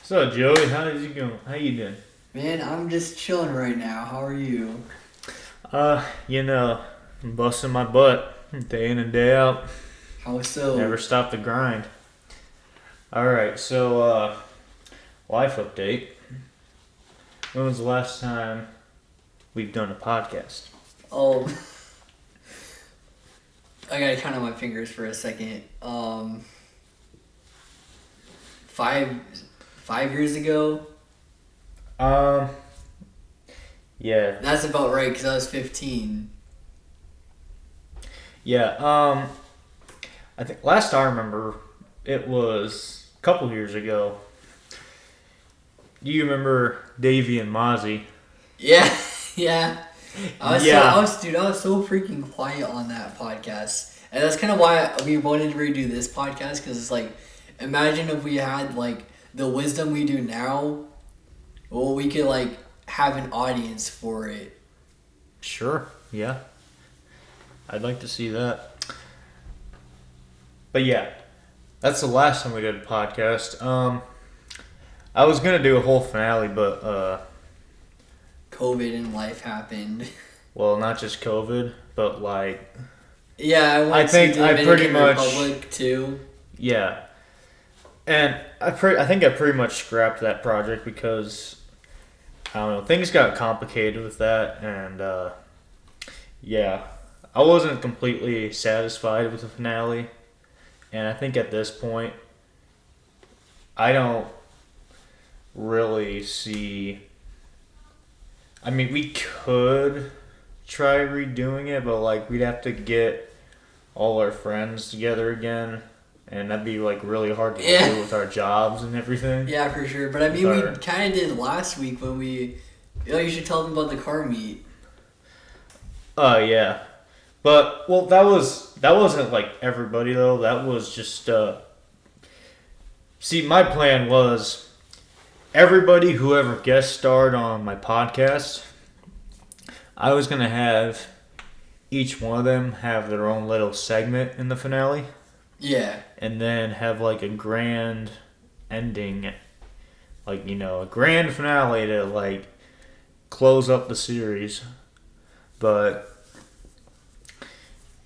What's up, Joey? How's it going? How you doing? Man, I'm just chilling right now. How are you? I'm busting my butt day in and day out. How so? Never stop the grind. All right, so life update. When was the last time we've done a podcast? Oh, I gotta count on my fingers for a second. Five, 5 years ago. Um, yeah, That's about right because I was 15. yeah. I think last I remember, it was a couple years ago. Do you remember Davey and Mozzie? Yeah, yeah. Yeah. Dude, I was so freaking quiet on that podcast, and that's kind of why we wanted to redo this podcast because it's like, imagine if we had like the wisdom we do now. Well, we could like have an audience for it. Sure. Yeah. I'd like to see that. But yeah, that's the last time we did a podcast. I was gonna do a whole finale, but COVID and life happened. well, not just COVID, but like, Yeah, I I went think to the I pretty Dominican much Republic too. yeah, and I think I pretty much scrapped that project because I don't know, things got complicated with that, and yeah, I wasn't completely satisfied with the finale, and I think at this point, I don't really see. I mean, we could try redoing it, but like we'd have to get all our friends together again, and that'd be like really hard to Yeah. do with our jobs and everything. Yeah, for sure. But I mean, we Sorry. kind of did last week when we. You should tell them about the car meet. Oh yeah, but well, that wasn't like everybody though. That was just see, my plan was everybody who ever guest starred on my podcast. I was gonna have each one of them have their own little segment in the finale, Yeah. and then have like a grand ending, like a grand finale to like close up the series. But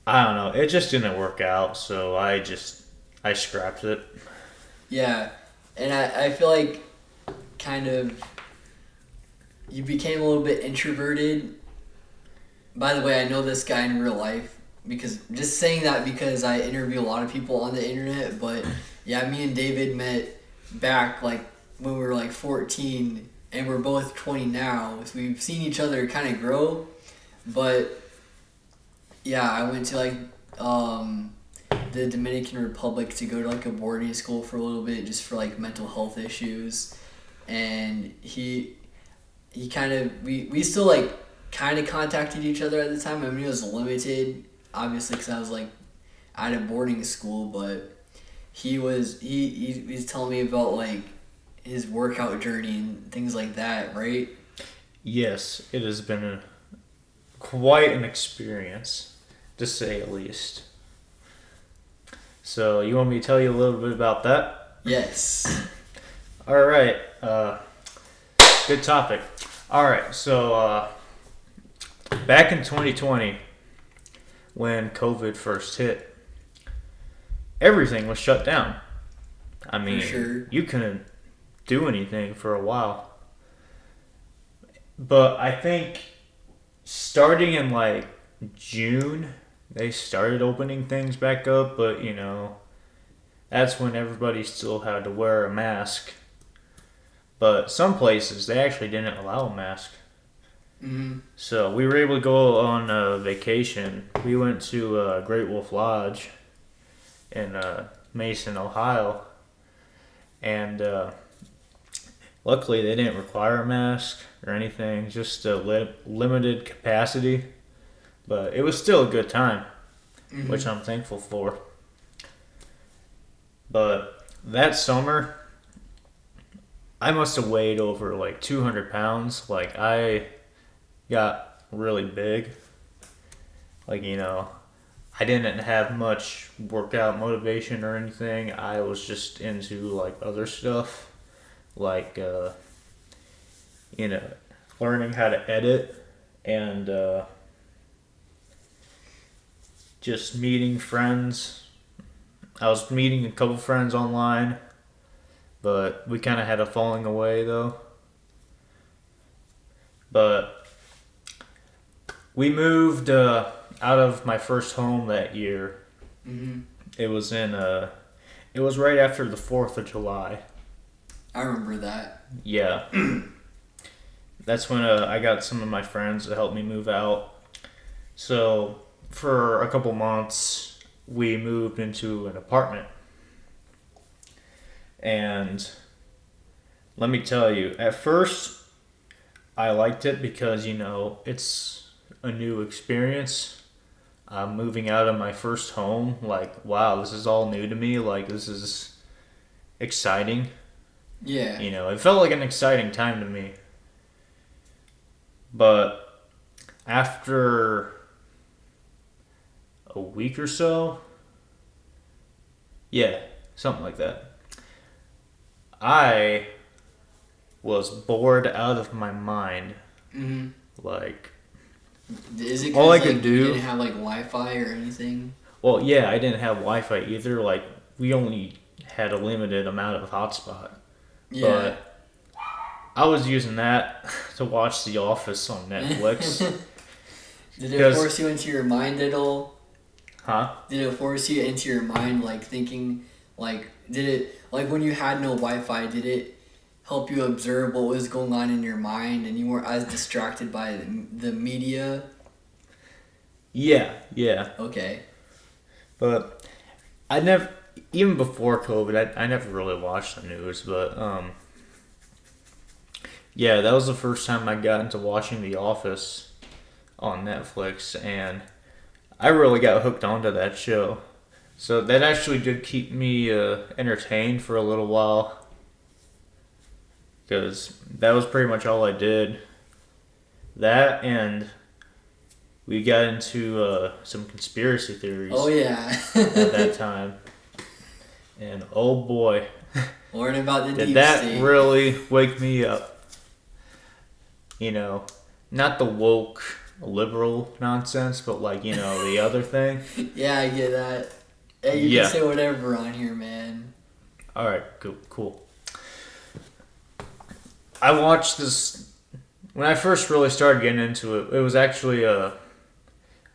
I don't know, it just didn't work out, so I scrapped it. Yeah. And I feel like kind of you became a little bit introverted. By the way, I know this guy in real life because just saying that because I interview a lot of people on the internet. But yeah, me and David met back like when we were like 14, and we're both 20 now. So we've seen each other kind of grow. But yeah, I went to like the Dominican Republic to go to like a boarding school for a little bit just for like mental health issues, and he kind of we still like kind of contacted each other at the time. I mean, it was limited, obviously, because I was like at a boarding school. But he was telling me about like his workout journey and things like that, right? Yes, it has been quite an experience, to say the least. So, you want me to tell you a little bit about that? Yes. All right. Good topic. All right. So, back in 2020, when COVID first hit, everything was shut down. I mean, sure. you couldn't do anything for a while. But I think starting in like June, they started opening things back up, but that's when everybody still had to wear a mask. But some places they actually didn't allow a mask. Mm-hmm. So we were able to go on a vacation. We went to Great Wolf Lodge in Mason, Ohio, and luckily they didn't require a mask or anything, just a limited capacity. But it was still a good time, Mm-hmm. which I'm thankful for. But that summer, I must have weighed over like 200 pounds. Like, I got really big. Like, I didn't have much workout motivation or anything. I was just into like other stuff, like you know, learning how to edit and just meeting friends. I was meeting a couple friends online, but we kind of had a falling away though. But we moved out of my first home that year. Mm-hmm. It was in it was right after the 4th of July. I remember that. Yeah. That's when I got some of my friends to help me move out. So for a couple months, we moved into an apartment. And let me tell you, at first, I liked it because, it's a new experience. I'm moving out of my first home. Like, wow, this is all new to me. Like, this is exciting. Yeah. It felt like an exciting time to me. But after a week or so, yeah, something like that, I was bored out of my mind. Mm-hmm. Like, Is it 'cause, all I like, could you do. didn't have like Wi-Fi or anything? Well, yeah, I didn't have Wi-Fi either. Like, we only had a limited amount of hotspot. Yeah. But I was using that to watch The Office on Netflix. Did it 'Cause- force you into your mind at all? Huh? Did it force you into your mind, like thinking, like, did it, like when you had no Wi-Fi, did it help you observe what was going on in your mind and you weren't as distracted by the media? Yeah. Okay. But I never, even before COVID, I never really watched the news. But yeah, that was the first time I got into watching The Office on Netflix, and I really got hooked onto that show. So that actually did keep me entertained for a little while, because that was pretty much all I did. That, and we got into some conspiracy theories. Oh yeah. At that time. And oh boy, Learn about the did deep that state. really wake me up. Not the woke liberal nonsense, but the other thing. Yeah, I get that. Hey, you Yeah. can say whatever on here, man. Alright, cool. I watched this, when I first really started getting into it, it was actually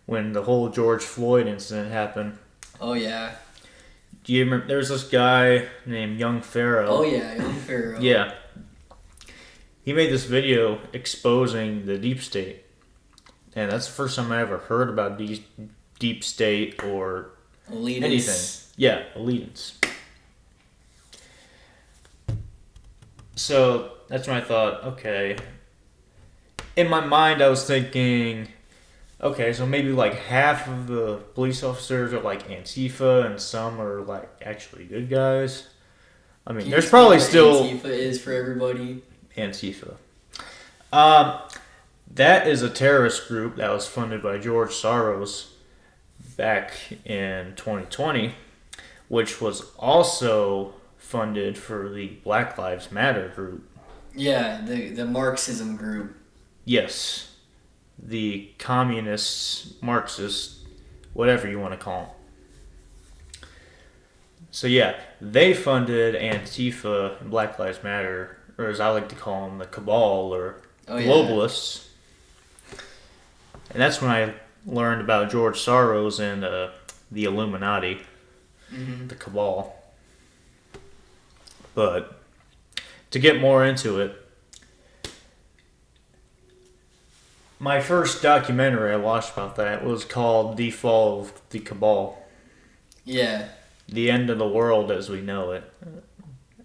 when the whole George Floyd incident happened. Oh yeah. Do you remember, there's this guy named Young Pharaoh. Oh yeah, Young Pharaoh. Yeah. He made this video exposing the deep state. And that's the first time I ever heard about deep state or Elitists. anything. Yeah, allegiance. So that's when I thought, okay. In my mind, I was thinking, okay, so maybe like half of the police officers are like Antifa and some are like actually good guys. I mean, Can you there's explain probably what still Antifa is for everybody. Antifa. That is a terrorist group that was funded by George Soros back in 2020, which was also funded for the Black Lives Matter group. Yeah, the Marxism group. Yes, the communists, Marxists, whatever you want to call them. So yeah, they funded Antifa and Black Lives Matter, or as I like to call them, the cabal or globalists. And that's when I learned about George Soros and the Illuminati, the cabal. But to get more into it, my first documentary I watched about that was called The Fall of the Cabal. Yeah. The End of the World as We Know It,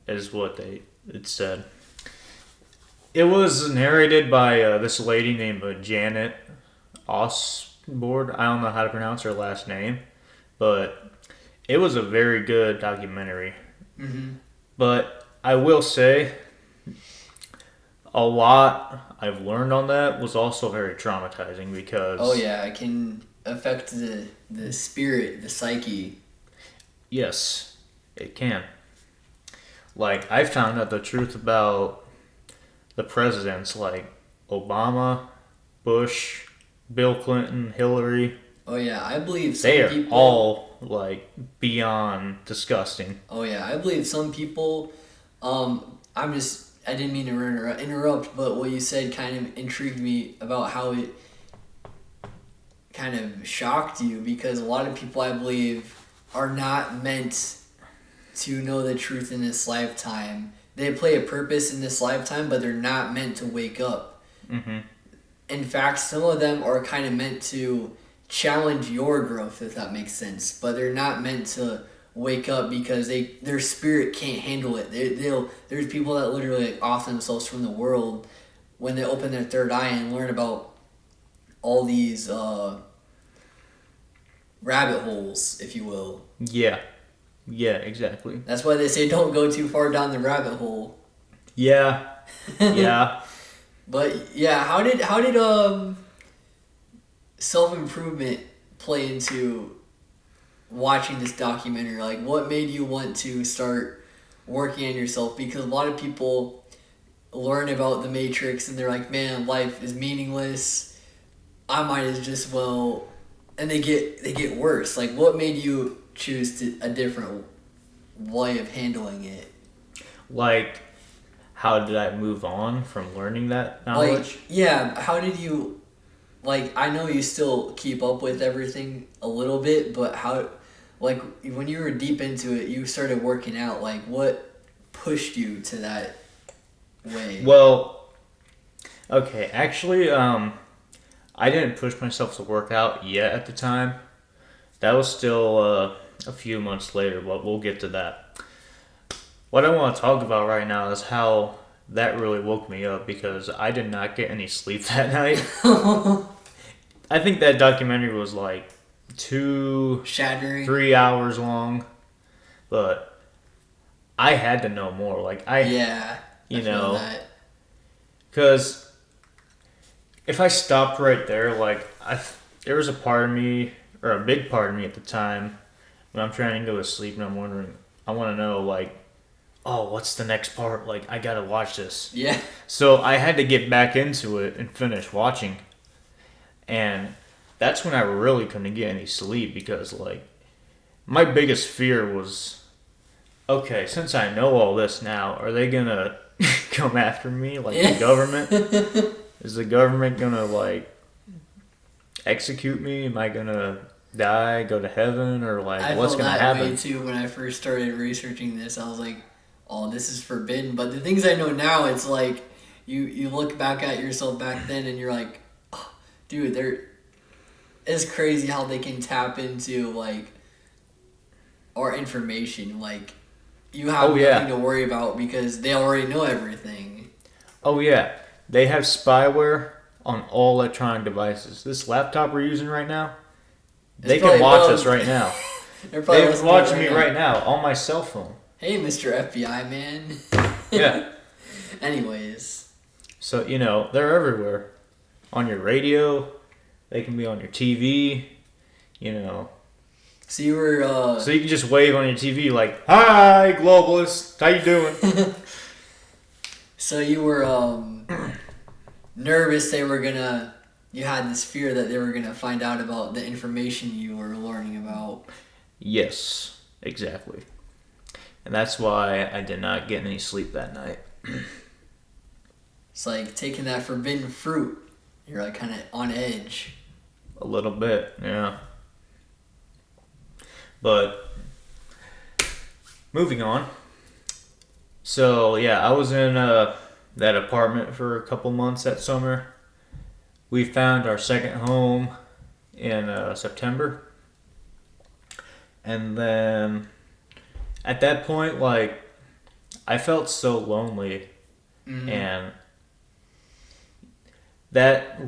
is what it said. It was narrated by this lady named Janet Osborne. I don't know how to pronounce her last name, but it was a very good documentary. Mm-hmm. But I will say, a lot I've learned on that was also very traumatizing because... Oh yeah, it can affect the spirit, the psyche. Yes, it can. like I found out the truth about the presidents like Obama, Bush, Bill Clinton, Hillary. Oh yeah, I believe some They are people. all like beyond disgusting. Oh yeah, I believe some people. I didn't mean to interrupt, but what you said kind of intrigued me about how it kind of shocked you, because a lot of people, I believe, are not meant to know the truth in this lifetime. They play a purpose in this lifetime, but they're not meant to wake up. Mm-hmm. In fact, some of them are kind of meant to challenge your growth, if that makes sense. But they're not meant to wake up because their spirit can't handle it. There's people that literally like, off themselves from the world when they open their third eye and learn about all these rabbit holes, if you will. Yeah. Yeah, exactly. That's why they say don't go too far down the rabbit hole. Yeah. Yeah. But yeah, how did self-improvement play into watching this documentary? Like, what made you want to start working on yourself? Because a lot of people learn about the Matrix and they're like, man, life is meaningless, I might as just well, and they get worse. Like, what made you choose a different way of handling it? Like, how did I move on from learning that knowledge? Like, yeah, how did you, like, I know you still keep up with everything a little bit, but how, like, when you were deep into it, you started working out, like, what pushed you to that way? Well, okay, actually, I didn't push myself to work out yet at the time. That was still a few months later, but we'll get to that. What I want to talk about right now is how that really woke me up, because I did not get any sleep that night. I think that documentary was like Shattering. 3 hours long, but I had to know more. Like Yeah. you I feel know, that. because if I stopped right there, like there was a part of me, or a big part of me at the time, when I'm trying to go to sleep and I'm wondering, I want to know like, oh, what's the next part? Like, I gotta watch this. Yeah. So I had to get back into it and finish watching. And that's when I really couldn't get any sleep, because, like, my biggest fear was, okay, since I know all this now, are they gonna come after me? Like, the government? Is the government gonna, like, execute me? Am I gonna die, go to heaven, or, like, I what's felt gonna that happen? way too when I first started researching this. I was like, oh, this is forbidden. But the things I know now, it's like you look back at yourself back then and you're like, oh, dude, it's crazy how they can tap into like our information. Like, you have nothing to worry about because they already know everything. Oh yeah, they have spyware on all electronic devices. This laptop we're using right now, they can watch us right now. They're watching me right now on my cell phone. Hey, Mr. FBI man. Yeah. Anyways. So, you know, they're everywhere. On your radio, they can be on your TV, you know. So you were, So you can just wave on your TV like, hi, globalist, how you doing? So you were, nervous you had this fear that they were gonna find out about the information you were learning about. Yes, exactly. And that's why I did not get any sleep that night. It's like taking that forbidden fruit. You're like kind of on edge. A little bit, yeah. But moving on. So yeah, I was in that apartment for a couple months that summer. We found our second home in September. And then at that point, like, I felt so lonely. Mm-hmm. And that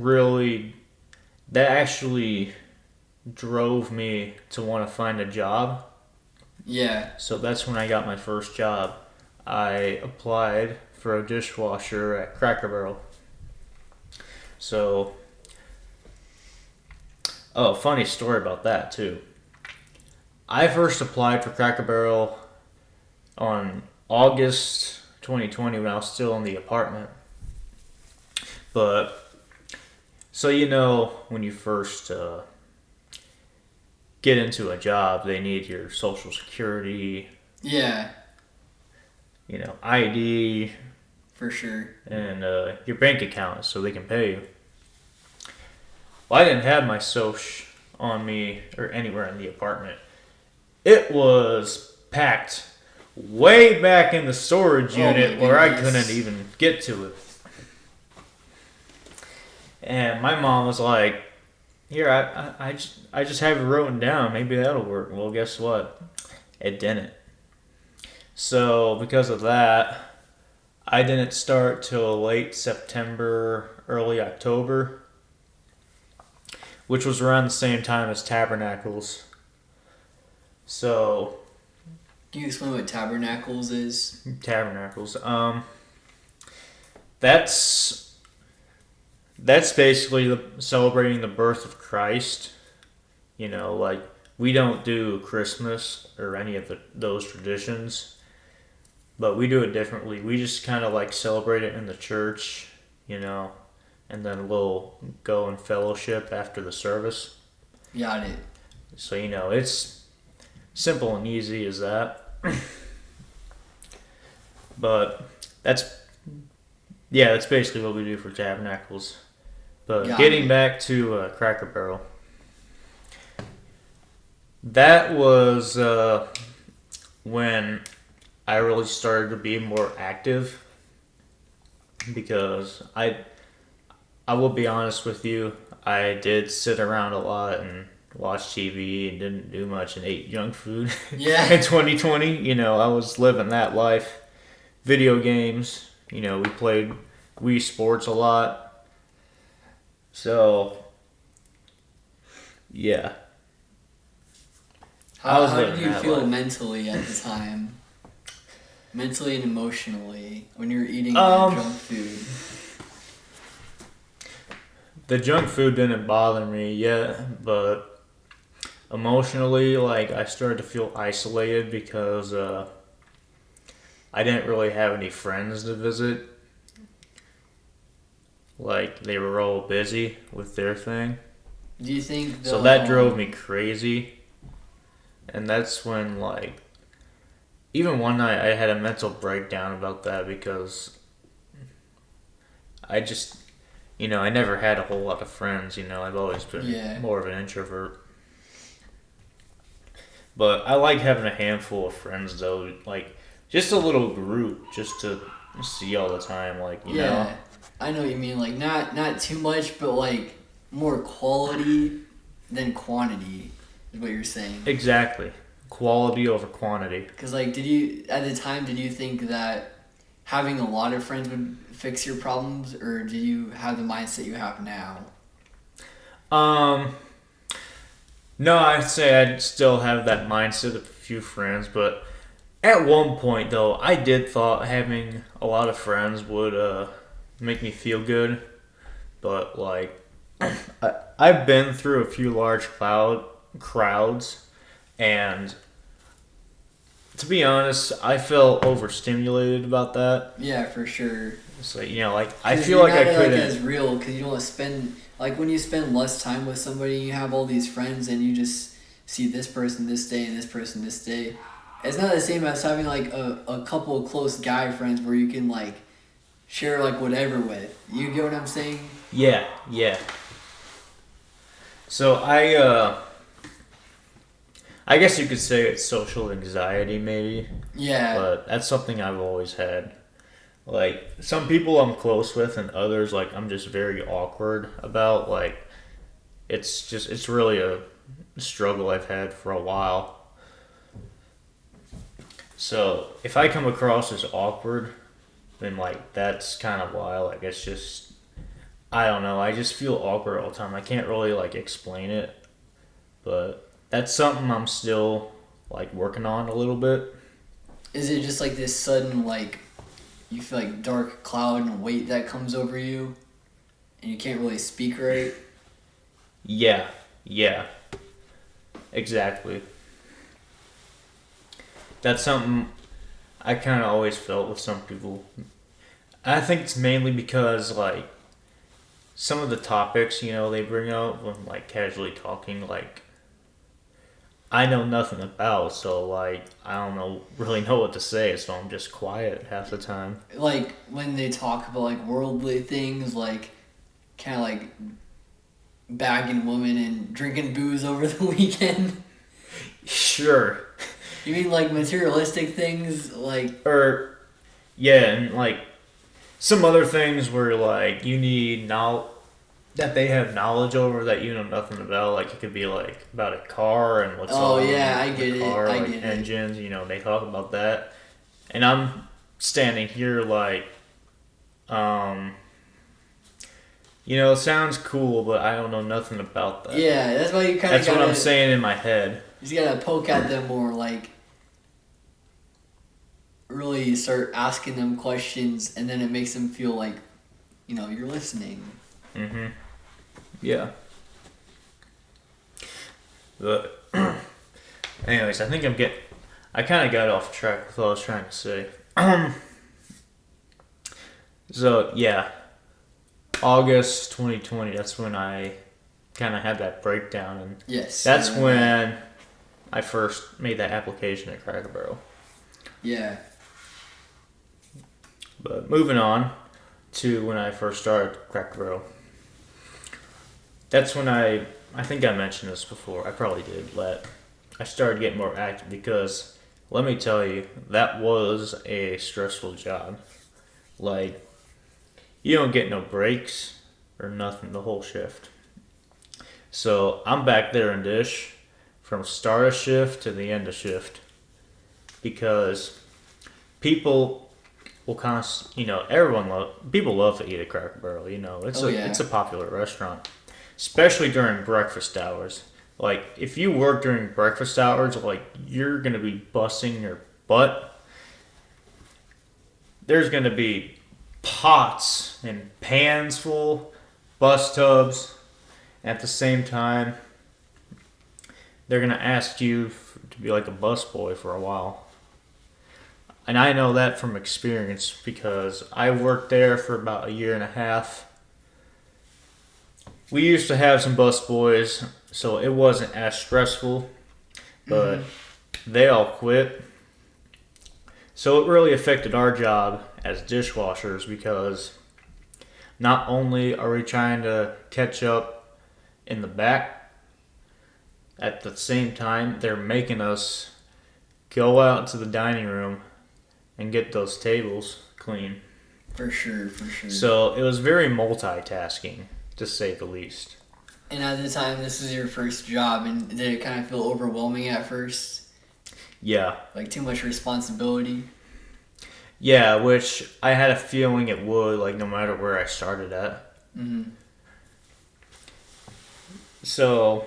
actually drove me to want to find a job. Yeah. So that's when I got my first job. I applied for a dishwasher at Cracker Barrel. So, oh, funny story about that too. I first applied for Cracker Barrel on August 2020 when I was still in the apartment. But so when you first get into a job, they need your social security, Yeah, ID, for sure. and your bank account so they can pay you. Well, I didn't have my soch on me or anywhere in the apartment. It was packed way back in the storage Oh my unit where I goodness. couldn't even get to it. And my mom was like, "Here, I just have it written down. Maybe that'll work." Well, guess what? It didn't. So because of that, I didn't start till late September, early October, which was around the same time as Tabernacles. So Can you explain what Tabernacles is? Tabernacles, that's basically celebrating the birth of Christ. Like we don't do Christmas or any of those traditions, but we do it differently. We just kind of like celebrate it in the church, and then we'll go and fellowship after the service. Got it. So it's simple and easy as that. But that's basically what we do for Tabernacles. But Got getting it. back to Cracker Barrel, that was when I really started to be more active because I will be honest with you, I did sit around a lot and watch TV and didn't do much and ate junk food Yeah. in 2020. I was living that life. Video games, we played Wii Sports a lot. So, yeah. I was How did living you that feel life. mentally at the time? Mentally and emotionally when you were eating Um, junk food? The junk food didn't bother me yet, but emotionally, like, I started to feel isolated because I didn't really have any friends to visit. Like, they were all busy with their thing. Do you think So that drove me crazy. And that's when, like, even one night I had a mental breakdown about that because I just, I never had a whole lot of friends. I've always been Yeah. more of an introvert. But I like having a handful of friends, though. Like, just a little group just to see all the time. Like, Yeah, I know what you mean. Like not too much, but like more quality than quantity is what you're saying. Exactly. Quality over quantity. Because like, did you think that having a lot of friends would fix your problems, or did you have the mindset you have now? Um, no, I'd say I'd still have that mindset of a few friends, but at one point though, I did thought having a lot of friends would make me feel good, but like I've been through a few large crowds, and to be honest, I felt overstimulated about that. Yeah, for sure. So like I 'Cause feel you're like I not, couldn't. as real because you don't spend like when you spend less time with somebody, you have all these friends and you just see this person this day and this person this day. It's not the same as having like a couple of close guy friends where you can like share like whatever with. You get what I'm saying? Yeah, yeah. So I guess you could say it's social anxiety maybe, Yeah. but that's something I've always had. Like some people I'm close with and others like I'm just very awkward about. Like it's really a struggle I've had for a while. So if I come across as awkward, then like that's kind of why like it's just I don't know. I just feel awkward all the time. I can't really like explain it, but that's something I'm still like working on a little bit. Is it just like this sudden like you feel like dark cloud and weight that comes over you and you can't really speak right? Yeah, yeah, exactly. That's something I kind of always felt with some people. I think it's mainly because like some of the topics they bring up when like casually talking, like I know nothing about, so like I don't really know what to say, so I'm just quiet half the time. Like when they talk about like worldly things, like kind of like bagging women and drinking booze over the weekend. Sure. You mean like materialistic things, like Or yeah, and like some other things where like you need that they have knowledge over that you know nothing about. Like it could be like about a car and what's oh on yeah, I the get it, car, I like get it. engines. They talk about that, and I'm standing here like, um, it sounds cool, but I don't know nothing about that. Yeah, that's why you kind of That's what I'm saying in my head. You just gotta poke at them more, like really start asking them questions, and then it makes them feel like you're listening. Mm-hmm. Yeah. But anyways, I kind of got off track with what I was trying to say. So yeah, August 2020. That's when I kind of had that breakdown, and Yes. that's when I first made that application at Cracker Barrel. Yeah. But moving on to when I first started Cracker Barrel. That's when I think I mentioned this before. I probably did. I started getting more active because let me tell you, that was a stressful job. Like you don't get no breaks or nothing the whole shift. So I'm back there in dish from start of shift to the end of shift because people will people love to eat at Cracker Barrel. It's a popular restaurant, especially during breakfast hours. Like if you work during breakfast hours, like you're gonna be busting your butt. There's gonna be pots and pans full, bus tubs. At the same time, they're gonna ask you to be like a busboy for a while. And I know that from experience because I worked there for about a year and a half. We used to have some busboys, so it wasn't as stressful, but they all quit. So it really affected our job as dishwashers because not only are we trying to catch up in the back, at the same time they're making us go out to the dining room and get those tables clean. For sure, for sure. So it was very multitasking, to say the least. And at the time, this was your first job, and did it kind of feel overwhelming at first? Yeah. Like too much responsibility? Yeah, which I had a feeling it would, like no matter where I started at. Mm-hmm. So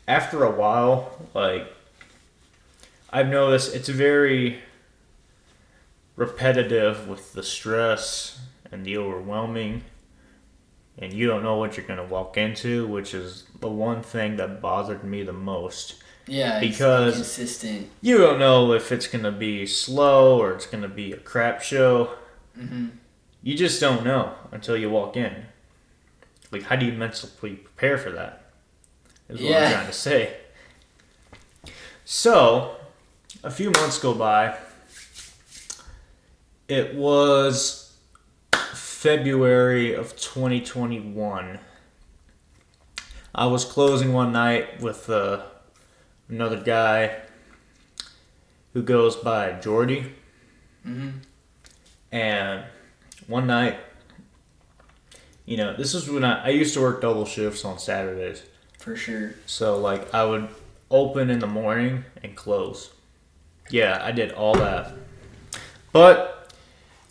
after a while, like I've noticed it's very repetitive with the stress and the overwhelming, and you don't know what you're going to walk into, which is the one thing that bothered me the most. Yeah, because it's inconsistent. You don't know if it's going to be slow or it's going to be a crap show. Mm-hmm. You just don't know until you walk in. Like, how do you mentally prepare for that? Is what I'm trying to say. So, a few months go by. It was February of 2021. I was closing one night with another guy who goes by Jordy. Mm-hmm. And one night, this is when I used to work double shifts on Saturdays. For sure. So, like, I would open in the morning and close. Yeah, I did all that. But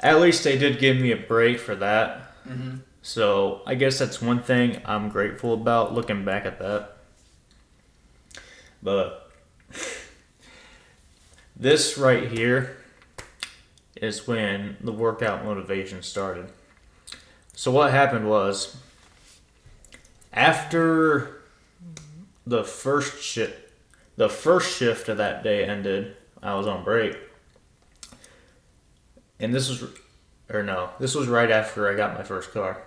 at least they did give me a break for that. Mm-hmm. So I guess that's one thing I'm grateful about looking back at that. But this right here is when the workout motivation started. So what happened was, after the first shift of that day ended, I was on break. And this was right after I got my first car.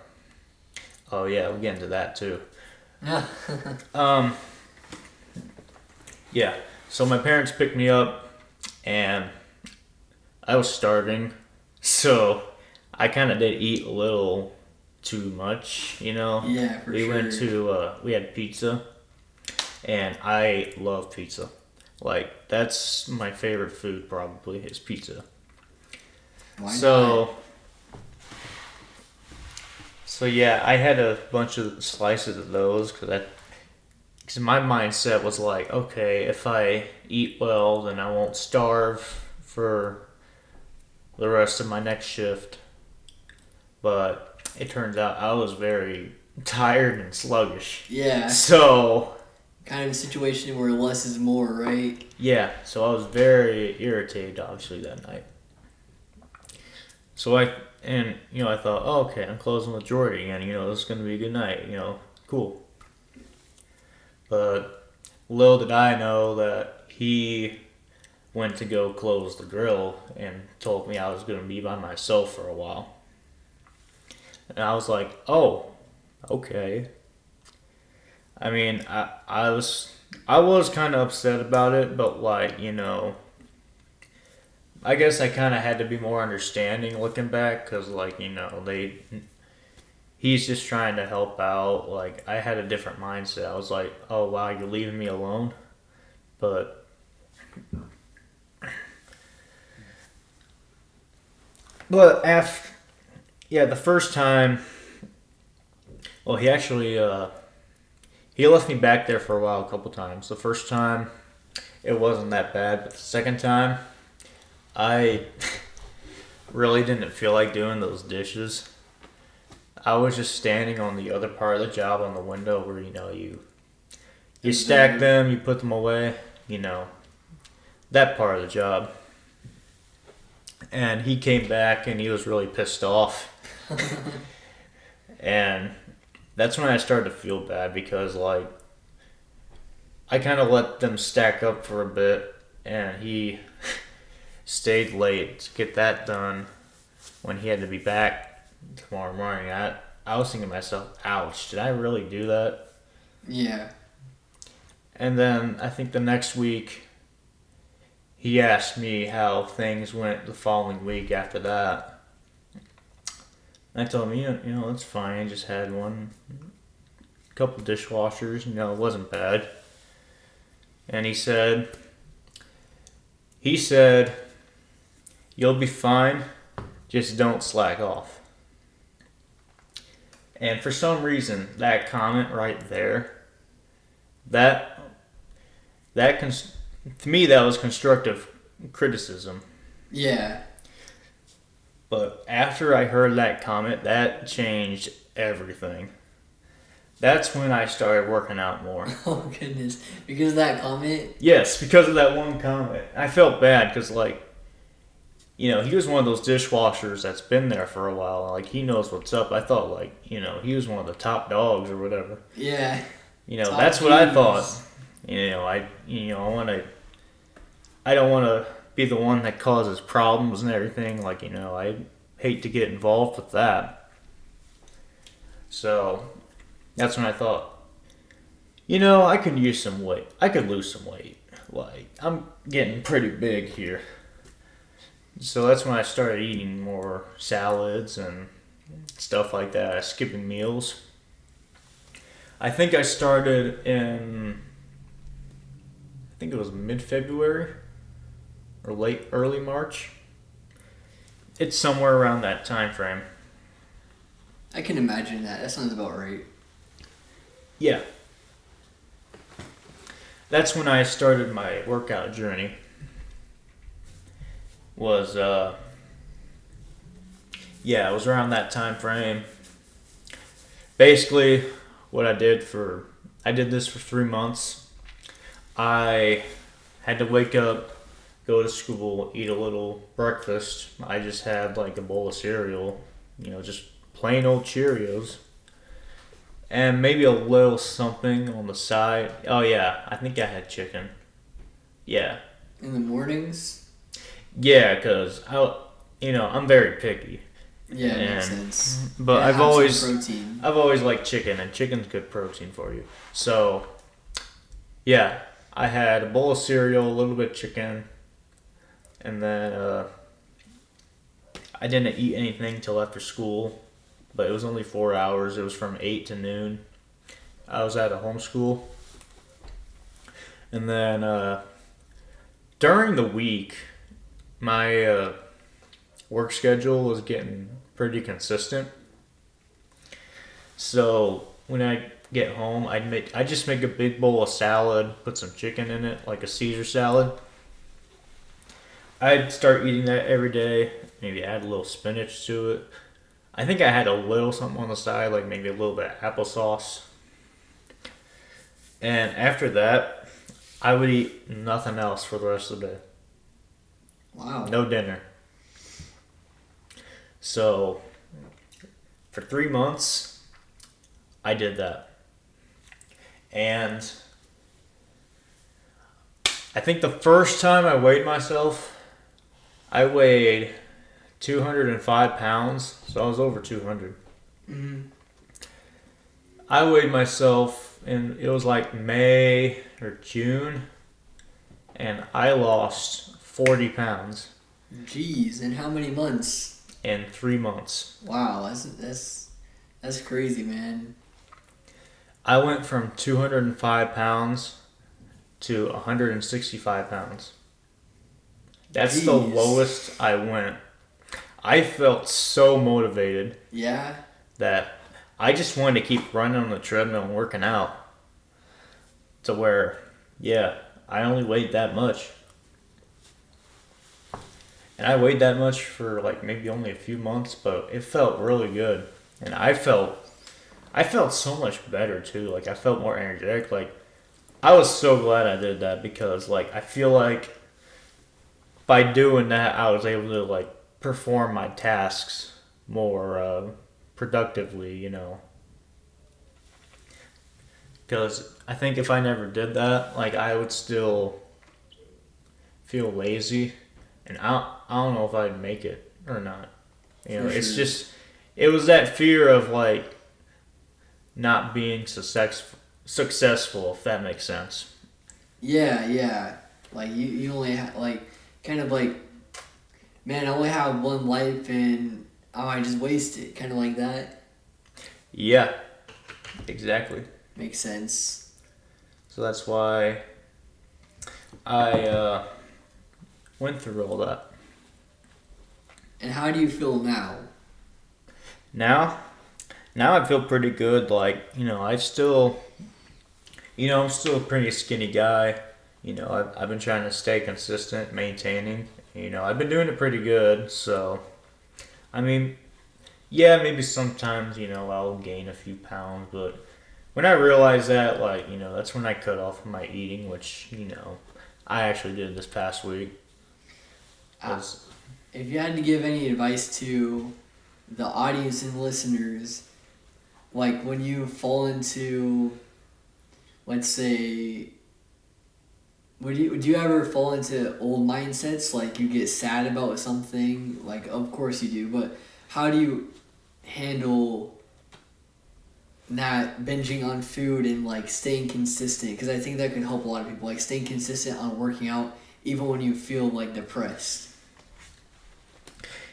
Oh yeah, we'll get into that too. Um, yeah. So my parents picked me up, and I was starving, so I kind of did eat a little too much. Yeah, for We sure. went to we had pizza, and I love pizza. Like that's my favorite food probably is pizza. Why not? So yeah, I had a bunch of slices of those because my mindset was like, okay, if I eat well, then I won't starve for the rest of my next shift. But it turns out I was very tired and sluggish. Yeah, So kind of a situation where less is more, right? yeah, so I was very irritated obviously that night. So I thought, oh, okay, I'm closing with Jordy again. This is gonna be a good night. Cool. But little did I know that he went to go close the grill and told me I was gonna be by myself for a while. And I was like, oh, okay. I mean, I was kind of upset about it, but I guess I kind of had to be more understanding looking back, cause he's just trying to help out. Like I had a different mindset. I was like, oh wow, you're leaving me alone, but after the first time, well, he actually he left me back there for a while, a couple times. The first time, it wasn't that bad, but the second time, I really didn't feel like doing those dishes. I was just standing on the other part of the job on the window where you stack them, you put them away, that part of the job. And he came back and he was really pissed off. And that's when I started to feel bad because I kind of let them stack up for a bit and he stayed late to get that done when he had to be back tomorrow morning. I was thinking to myself, ouch, did I really do that? Yeah. And then I think the next week he asked me how things went the following week after that. And I told him, it's fine. I just had a couple dishwashers, it wasn't bad. And he said, you'll be fine, just don't slack off. And for some reason, that comment right there, to me, that was constructive criticism. Yeah. But after I heard that comment, that changed everything. That's when I started working out more. Oh, goodness. Because of that comment? Yes, because of that one comment. I felt bad because, he was one of those dishwashers that's been there for a while. Like, he knows what's up. I thought, he was one of the top dogs or whatever. Yeah. That's what I thought. I don't want to be the one that causes problems and everything. I hate to get involved with that. So, that's when I thought, I could use some weight. I could lose some weight. I'm getting pretty big here. So that's when I started eating more salads and stuff like that, skipping meals. I think I started I think it was mid-February or early March. It's somewhere around that time frame. I can imagine that. That sounds about right. Yeah. That's when I started my workout journey. It was around that time frame. Basically, what I did this for 3 months. I had to wake up, go to school, eat a little breakfast. I just had a bowl of cereal, just plain old Cheerios. And maybe a little something on the side. Oh yeah, I think I had chicken. Yeah. In the mornings? Yeah, because I'm very picky. Yeah, it makes And sense. but Yeah, have some protein. I've always liked chicken, and chicken's good protein for you. So yeah, I had a bowl of cereal, a little bit of chicken, and then I didn't eat anything till after school. But it was only 4 hours. It was from 8 to noon. I was at a homeschool, and then during the week, my work schedule was getting pretty consistent. So when I get home, I just make a big bowl of salad, put some chicken in it, like a Caesar salad. I'd start eating that every day. Maybe add a little spinach to it. I think I had a little something on the side, like maybe a little bit of applesauce. And after that, I would eat nothing else for the rest of the day. Wow. No dinner. So for 3 months, I did that. And I think the first time I weighed myself, I weighed 205 pounds, so I was over 200. Hmm. I weighed myself, and it was like May or June, and I lost 40 pounds Jeez, in how many months? in 3 months. Wow, that's crazy, man. I went from 205 pounds to 165 pounds. That's the Jeez. lowest I went. I felt so motivated Yeah. that I just wanted to keep running on the treadmill and working out to where, yeah, I only weighed that much. And I weighed that much for like maybe only a few months, but it felt really good. And I felt so much better too. Like I felt more energetic. Like I was so glad I did that because like I feel like by doing that I was able to like perform my tasks more productively. Because I think if I never did that, like I would still feel lazy, and I don't know if I'd make it or not. For It's sure. just it was that fear of like not being successful, if that makes sense. Yeah, yeah. Like you only like kind of like, man, I only have one life and I might just waste it. Kind of like that. Yeah, exactly. Makes sense. So that's why I went through all that. And how do you feel now? Now, now I feel pretty good. Like I still, I'm still a pretty skinny guy. I've been trying to stay consistent, maintaining. I've been doing it pretty good. So, I mean, yeah, maybe sometimes I'll gain a few pounds, but when I realize that, like that's when I cut off my eating, which I actually did this past week. Uh, 'Cause If you had to give any advice to the audience and listeners, like when you fall into, let's say, do you ever fall into old mindsets? Like you get sad about something? Like, of course you do, but how do you handle not binging on food and like staying consistent? Because I think that can help a lot of people, like staying consistent on working out even when you feel like depressed.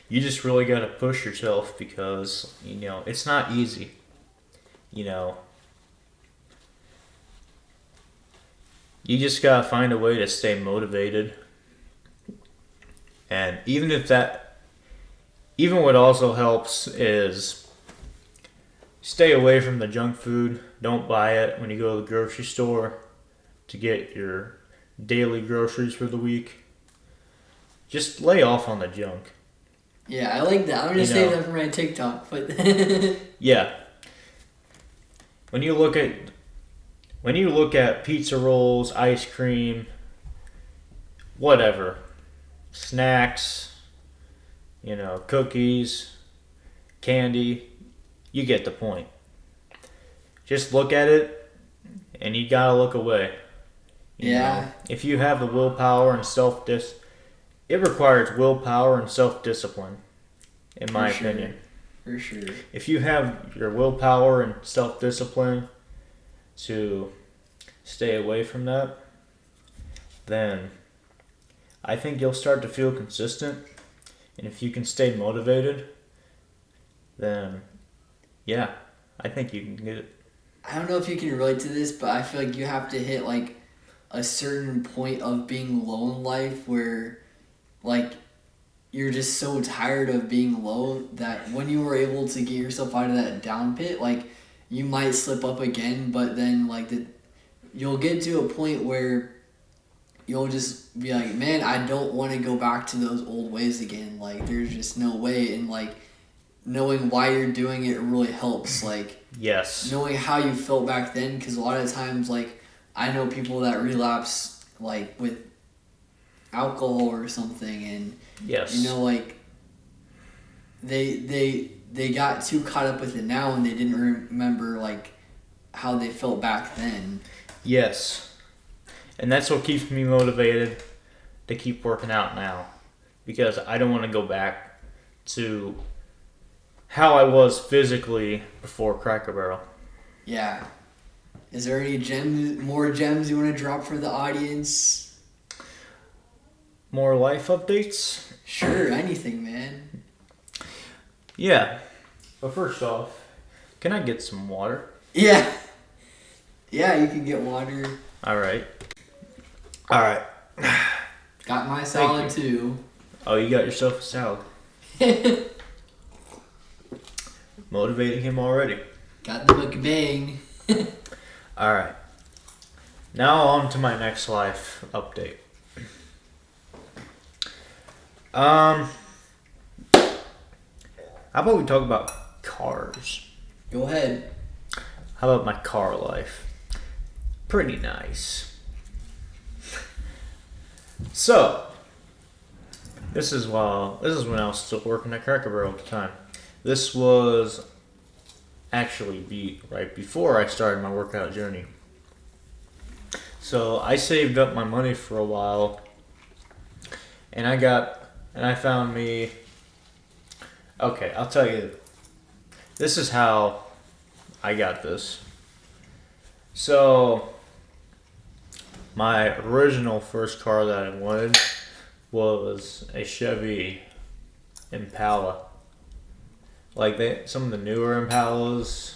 you just really got to push yourself because it's not easy. You know, you just gotta find a way to stay motivated, and even what also helps is stay away from the junk food. Don't buy it when you go to the grocery store to get your daily groceries for the week. Just lay off on the junk. Yeah, I like that. I'm gonna You save know. that for my TikTok, but Yeah, when you look at pizza rolls, ice cream, whatever, snacks, cookies, candy, you get the point. Just look at it and you gotta look away. Yeah. If you have the willpower and it requires willpower and self-discipline, in my For sure. opinion. For sure. If you have your willpower and self-discipline to stay away from that, then I think you'll start to feel consistent. And if you can stay motivated, then yeah, I think you can get it. I don't know if you can relate to this, but I feel like you have to hit like a certain point of being low in life where like you're just so tired of being low that when you were able to get yourself out of that down pit, like you might slip up again, but then like you'll get to a point where you'll just be like, man, I don't want to go back to those old ways again. Like there's just no way, and like knowing why you're doing it really helps. Like Yes. knowing how you felt back then, because a lot of times like I know people that relapse like with alcohol or something, and Yes. you know like they got too caught up with it now and they didn't remember like how they felt back then. Yes. And that's what keeps me motivated to keep working out now. Because I don't want to go back to how I was physically before Cracker Barrel. Yeah. Is there any more gems you want to drop for the audience? More life updates? Sure, anything, man. Yeah. But first off, can I get some water? Yeah. Yeah, you can get water. Alright. Alright. Got my salad too. Oh, you got yourself a salad. Motivating him already. Got the mukbang. Alright. Now on to my next life update. How about we talk about cars? Go ahead. How about my car life? Pretty nice. So, this is when I was still working at Cracker Barrel at the time. This was actually right before I started my workout journey. So I saved up my money for a while, and I found me. Okay, I'll tell you. This is how I got this. So, my original first car that I wanted was a Chevy Impala. Like some of the newer Impalas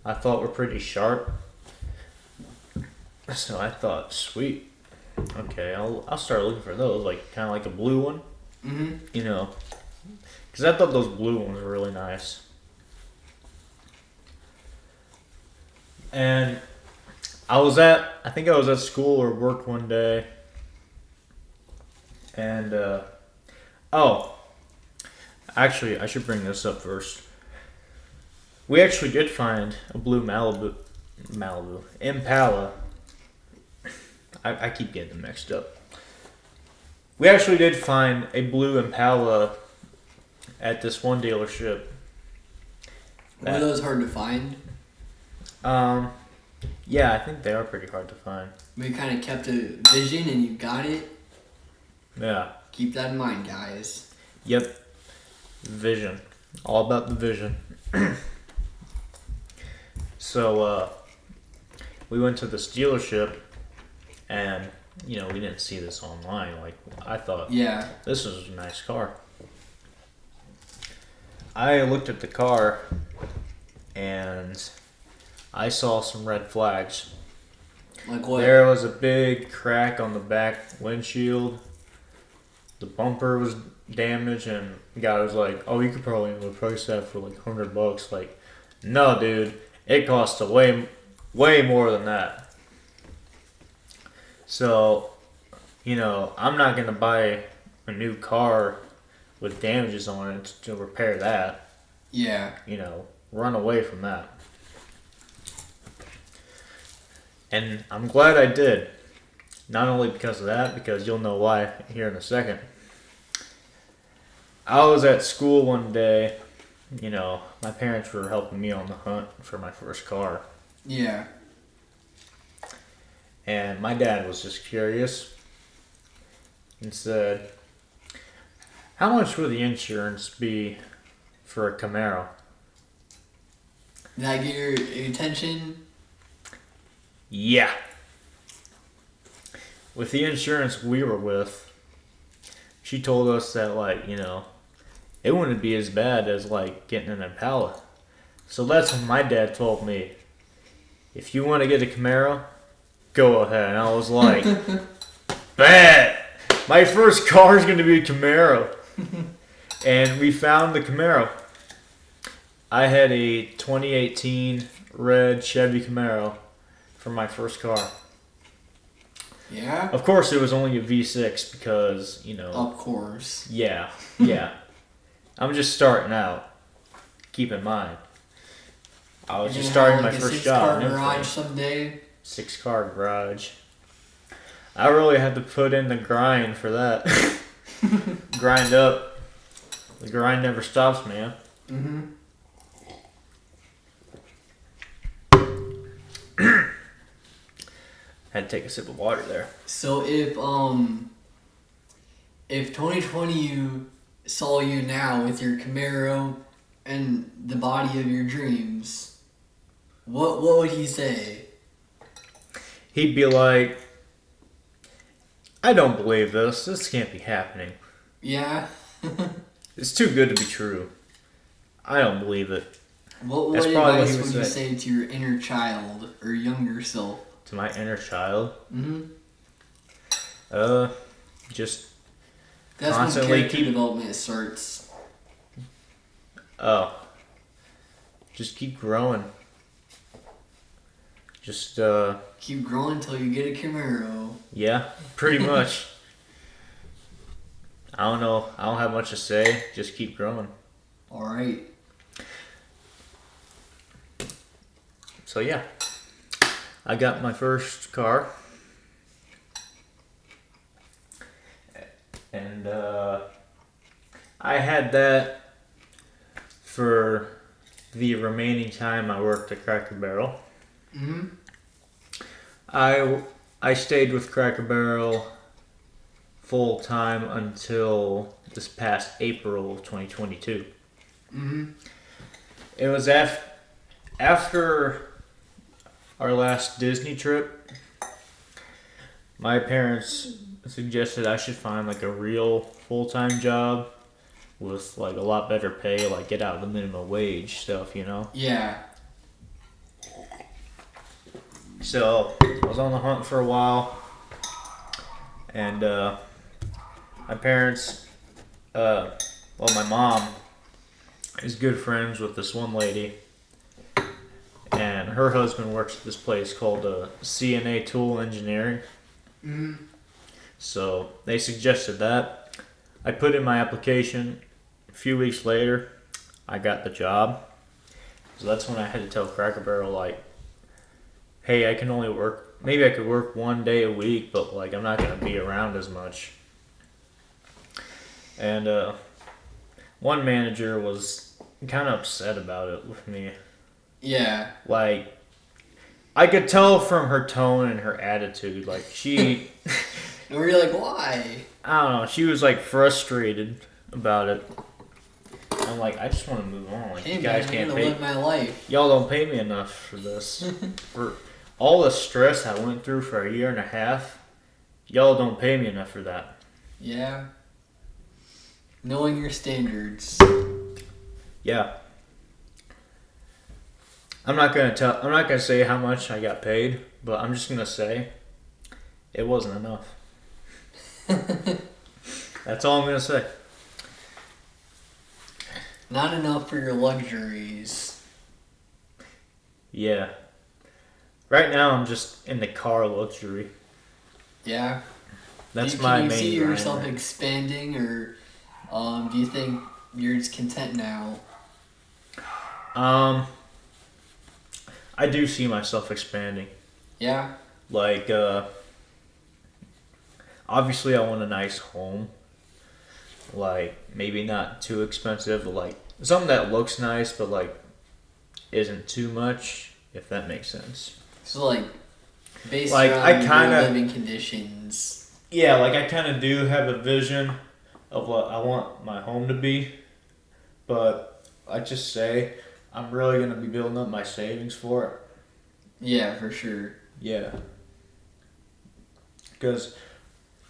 I thought were pretty sharp. So I thought, sweet. Okay, I'll start looking for those, like kind of like a blue one. Mm-hmm. You know, because I thought those blue ones were really nice. And I think I was at school or work one day, and actually I should bring this up first. We actually did find a blue Impala. I keep getting them mixed up. We actually did find a blue Impala at this one dealership. Were those hard to find? Yeah, I think they are pretty hard to find. We kind of kept a vision and you got it. Yeah. Keep that in mind, guys. Yep. Vision. All about the vision. So, we went to this dealership, and, we didn't see this online. Like, I thought, Yeah. this is a nice car. I looked at the car, and I saw some red flags. Like what? There was a big crack on the back windshield. The bumper was damaged, and the guy was like, "Oh, you could probably replace that for like $100." Like, no, dude, it costs way more than that. So, I'm not gonna buy a new car with damages on it to repair that. Yeah. Run away from that. And I'm glad I did. Not only because of that, because you'll know why here in a second. I was at school one day, my parents were helping me on the hunt for my first car. Yeah. And my dad was just curious. and said, "How much would the insurance be for a Camaro?" Did I get your attention? Yeah. With the insurance we were with, she told us that, like, it wouldn't be as bad as, like, getting an Impala. So that's when my dad told me, if you want to get a Camaro, go ahead. And I was like, bet! My first car is going to be a Camaro. And we found the Camaro. I had a 2018 red Chevy Camaro for my first car. Yeah? Of course, it was only a V6 because, Of course. Yeah. I'm just starting out. Keep in mind. I was just starting my first job. 6-car garage someday. 6-car garage. I really had to put in the grind for that. Grind up. The grind never stops, man. Mm-hmm. Had to take a sip of water there. So if 2020 you saw you now with your Camaro and the body of your dreams, what would he say? He'd be like, I don't believe this. This can't be happening. Yeah. It's too good to be true. I don't believe it. What That's probably what advice he would would you say. say to your inner child or younger self? To my inner child, Mm-hmm. Just That's constantly when character development starts. just keep growing. Just Keep growing until you get a Camaro. yeah, pretty much. I don't know. I don't have much to say. Just keep growing. All right. So yeah, I got my first car, and I had that for the remaining time I worked at Cracker Barrel. Mm-hmm. I stayed with Cracker Barrel full time until this past April of 2022. Mm-hmm. It was after our last Disney trip. My parents suggested I should find like a real full-time job with like a lot better pay, like get out of the minimum wage stuff, Yeah. So I was on the hunt for a while, and my parents, my mom is good friends with this one lady, and her husband works at this place called CNA Tool Engineering. Mm-hmm. So they suggested that. I put in my application. A few weeks later, I got the job. So that's when I had to tell Cracker Barrel, like, hey, I can only work, maybe I could work 1 day a week, but like I'm not going to be around as much. And one manager was kind of upset about it with me. Yeah. Like, I could tell from her tone and her attitude, like she... And we're like, why? I don't know. She was like frustrated about it. I'm like, I just want to move on. Like, Hey you guys man, can't I'm gonna pay. live my life. Y'all don't pay me enough for this. For all the stress I went through for a year and a half, y'all don't pay me enough for that. Yeah. Knowing your standards. Yeah. I'm not gonna say how much I got paid, but I'm just gonna say it wasn't enough. That's all I'm gonna say. Not enough for your luxuries. Yeah. Right now, I'm just in the car luxury. Yeah. That's Can my you main see grind. yourself expanding, or do you think you're just content now? I do see myself expanding. Yeah. Like, obviously, I want a nice home. Like, maybe not too expensive, but like something that looks nice, but like isn't too much, if that makes sense. So like, based Like, I around kinda- your living conditions. yeah, like I kind of do have a vision of what I want my home to be, but I just say I'm really gonna be building up my savings for it. Yeah, for sure. Yeah, because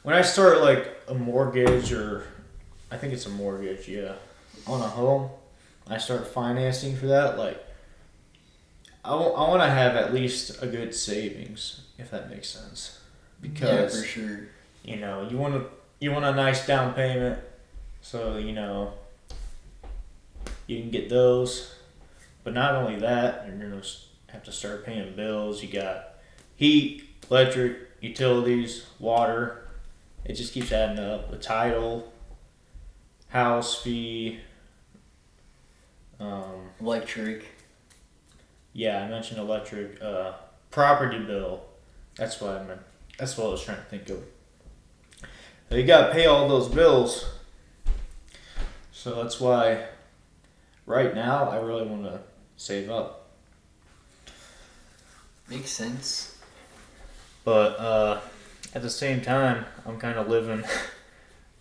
when I start like a mortgage or I think it's a mortgage, yeah, on a home, I start financing for that. Like I want to have at least a good savings, if that makes sense, Yeah, for because sure. you want a nice down payment, so you can get those. But not only that, you're gonna have to start paying bills. You got heat, electric, utilities, water. It just keeps adding up. The title, house fee. Electric. Yeah, I mentioned electric. Property bill. That's what I meant. That's what I was trying to think of. So you gotta pay all those bills. So that's why right now I really want to save up. Makes sense. But at the same time, I'm kind of living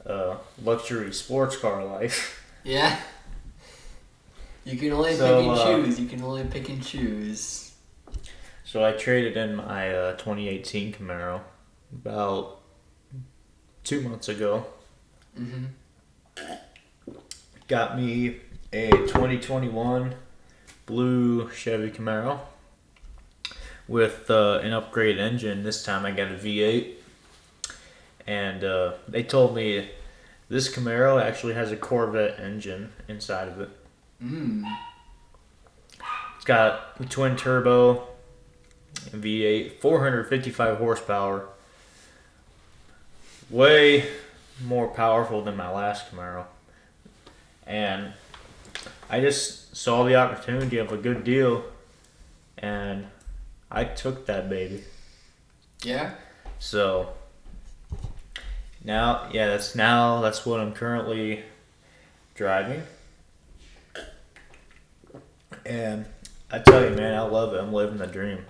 a luxury sports car life. Yeah. You can only So, pick and choose. You can only pick and choose. So I traded in my 2018 Camaro about 2 months ago. Mm-hmm. Got me a 2021 blue Chevy Camaro with an upgraded engine. This time I got a V8. And they told me this Camaro actually has a Corvette engine inside of it. It's got a twin turbo V8, 455 horsepower. Way more powerful than my last Camaro. And I just saw the opportunity of a good deal and I took that baby. Yeah. So that's what I'm currently driving. And I tell you, man, I love it. I'm living the dream.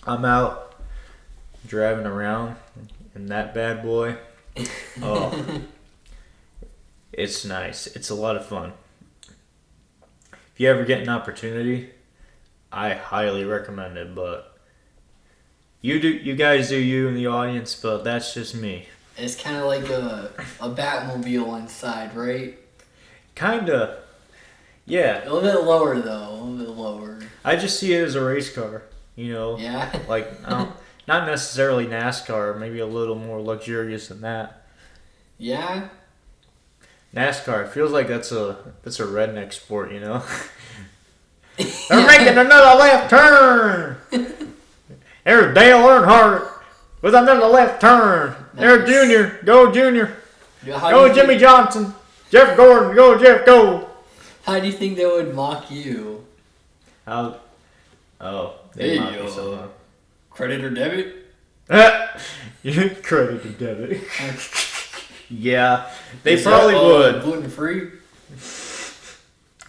I'm out driving around in that bad boy. Oh, it's nice. It's a lot of fun. If you ever get an opportunity, I highly recommend it. But you guys do you in the audience, but that's just me. It's kind of like a Batmobile inside, right? Kinda, yeah. A little bit lower though. A little bit lower. I just see it as a race car. Yeah. Like not necessarily NASCAR. Maybe a little more luxurious than that. Yeah. NASCAR feels like that's a redneck sport, They're making another left turn. There's Dale Earnhardt with another left turn. There's Nice. Junior. Go Junior. Yeah, how Go do you Jimmy think- Johnson. Jeff Gordon. Go Jeff. Go. How do you think they would mock you? Oh, Hey, mock me so Credit or debit? much. Credit to debit. Yeah, they Is probably that, would. Gluten free?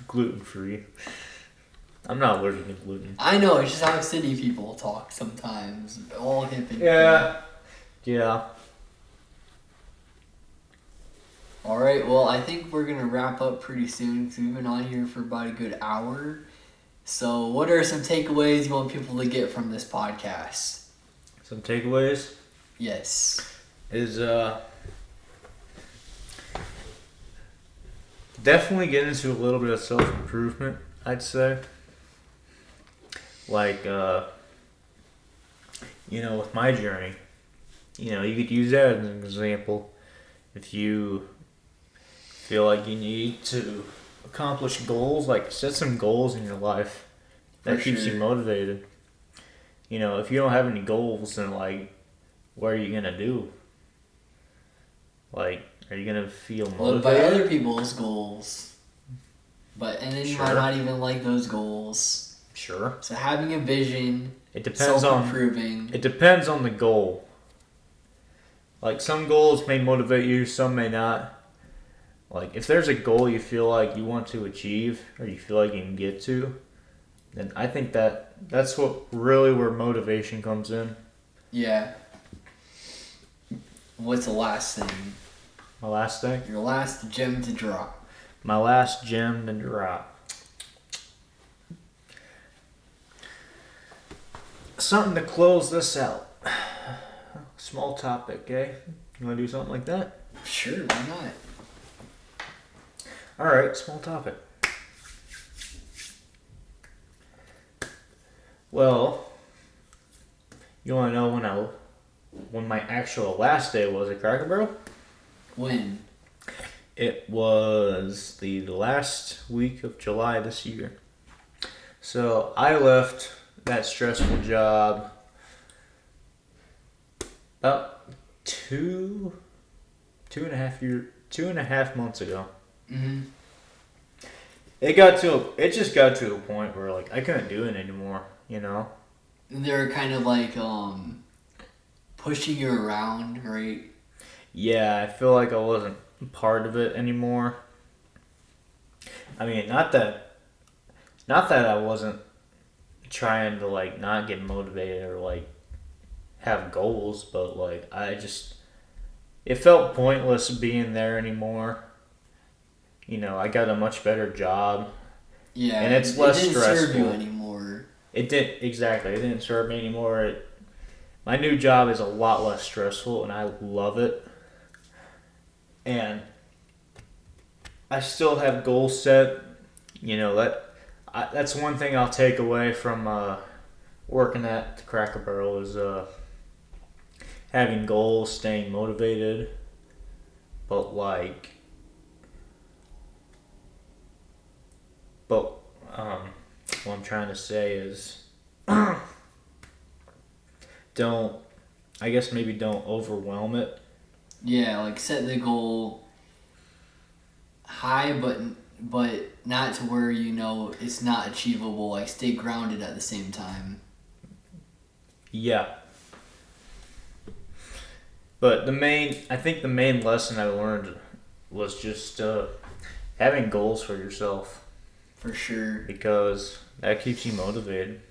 Gluten free. I'm not allergic to gluten. I know, it's just how city people talk sometimes. All hip and Yeah. Alright, well, I think we're going to wrap up pretty soon because we've been on here for about a good hour. So, what are some takeaways you want people to get from this podcast? Some takeaways Yes. is definitely get into a little bit of self improvement. I'd say, like with my journey, you could use that as an example. If you feel like you need to accomplish goals, like set some goals in your life that For keeps you sure. motivated. If you don't have any goals, then like, what are you gonna do? Like, are you gonna feel Live by motivated? other people's goals. And then you might Sure. not even like those goals. Sure. So, having a vision, It depends self-improving. It depends on the goal. Like, some goals may motivate you, some may not. Like, if there's a goal you feel like you want to achieve or you feel like you can get to, then I think that's what really where motivation comes in. Yeah. What's the last thing? My last thing? Your last gem to drop. My last gem to drop. Something to close this out. Small topic, eh? You want to do something like that? Sure, why not? Alright, small topic. Well, you want to know when my actual last day was at Cracker Barrel? When? It was the last week of July this year. So I left that stressful job about 2.5 months ago. Mm-hmm. It just got to a point where like I couldn't do it anymore, you know? They're kind of like pushing you around, right? Yeah, I feel like I wasn't part of it anymore. I mean, not that I wasn't trying to like not get motivated or like have goals, but like it felt pointless being there anymore. You know, I got a much better job. Yeah, and it's less it didn't stressful. serve you anymore. It didn't serve me anymore. My new job is a lot less stressful, and I love it. And I still have goals set. You know, that's one thing I'll take away from working at the Cracker Barrel is having goals, staying motivated. But what I'm trying to say is don't overwhelm it. Yeah, like set the goal high, but not to where you know it's not achievable. Like stay grounded at the same time. Yeah. But I think the main lesson I learned was just having goals for yourself. For sure. Because that keeps you motivated.